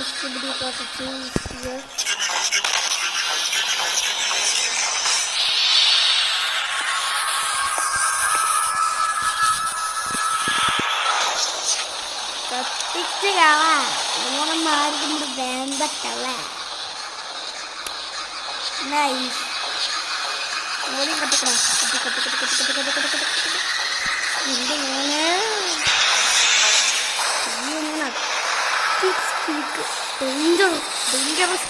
Skibidi got a cheese here. കത്തിച്ച് കളാ ഇങ്ങനെ മാറിക്കുമ്പോൾ വേണ്ട കള നൈസ് ഓടി കത്തിക്കണം എൻ്റെ മോനെ ഡേഞ്ചറസ്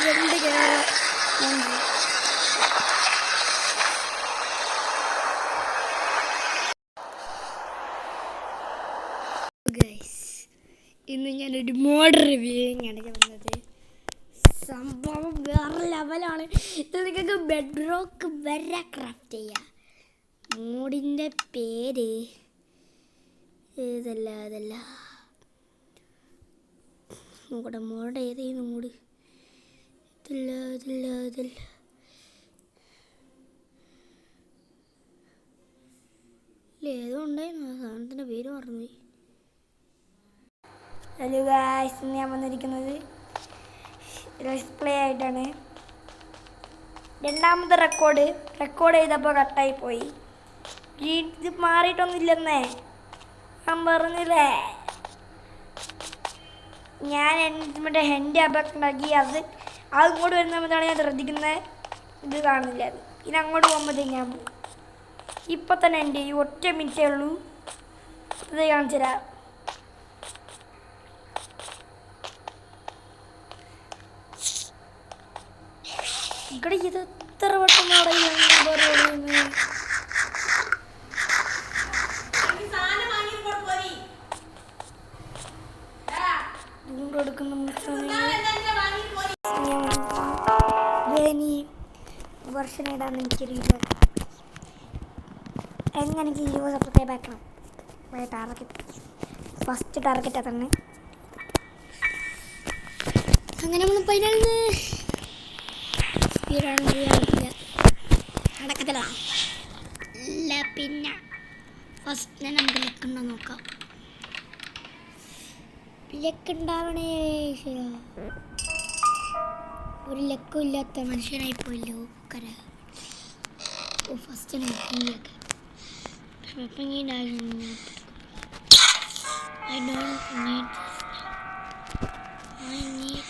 രണ്ട് കയറാം ഇന്ന് ഞാനൊരു മോഡ് റിവ്യൂയിങ്ങാണ് വന്നത്. സംഭവം വേറെ ലെവലാണ്. ഇത് നിങ്ങൾക്ക് ബെഡ്റോക്ക് വരെ ക്രാഫ്റ്റ് ചെയ്യാം. മോഡിൻ്റെ പേര് അതല്ല നോക്കട്ടെ. മോഡ് ഏതായിരുന്നു മോഡ്? ഇതില്ല ഏതോ ഉണ്ടായിരുന്നു. ആ സാധനത്തിൻ്റെ പേര് മറന്നുപോയി. ഹലോ ഗായ്സ്, ഇന്ന് ഞാൻ വന്നിരിക്കുന്നത് ലെറ്റ്സ് പ്ലേ ആയിട്ടാണ്. രണ്ടാമത്തെ റെക്കോർഡ് ചെയ്തപ്പോൾ കട്ടായി പോയി. ഇത് മാറിയിട്ടൊന്നുമില്ലെന്നേ ഞാൻ പറഞ്ഞില്ലേ. ഞാൻ മറ്റേ ഹെൻഡ് ആപ്പൊക്കെ ഉണ്ടാക്കി അത് ഇങ്ങോട്ട് വരുന്ന സമയത്താണ് ഞാൻ ശ്രദ്ധിക്കുന്നത്. ഇത് കാണുന്നില്ല. അത് ഇനി അങ്ങോട്ട് പോകുമ്പോഴത്തേക്ക് ഞാൻ പോകും. ഇപ്പം തന്നെ എൻ്റെ ഈ ഒറ്റ മിനിറ്റേ ഉള്ളൂ. ഇത് കാണിച്ചു തരാം. ഇവിടെ ഇത് എത്ര വട്ടം വർഷം ഇടാന്ന് എനിക്കറിയില്ല. എങ്ങനെ എനിക്ക് 20 സബ്സ്ക്രൈബ് ആക്കണം. ഫസ്റ്റ് ടാർഗറ്റാ തന്നെ. അങ്ങനെ നമ്മൾ പതിനൊന്ന് നടക്കത്തില്ല. പിന്നെ ഫസ്റ്റ് നമുക്ക് ലക്കുണ്ടോ നോക്കാം. ലക്കുണ്ടാവണേ. ഒരു ലക്കും ഇല്ലാത്ത മനുഷ്യനായി പോയല്ലോ. First I don't need this now. I need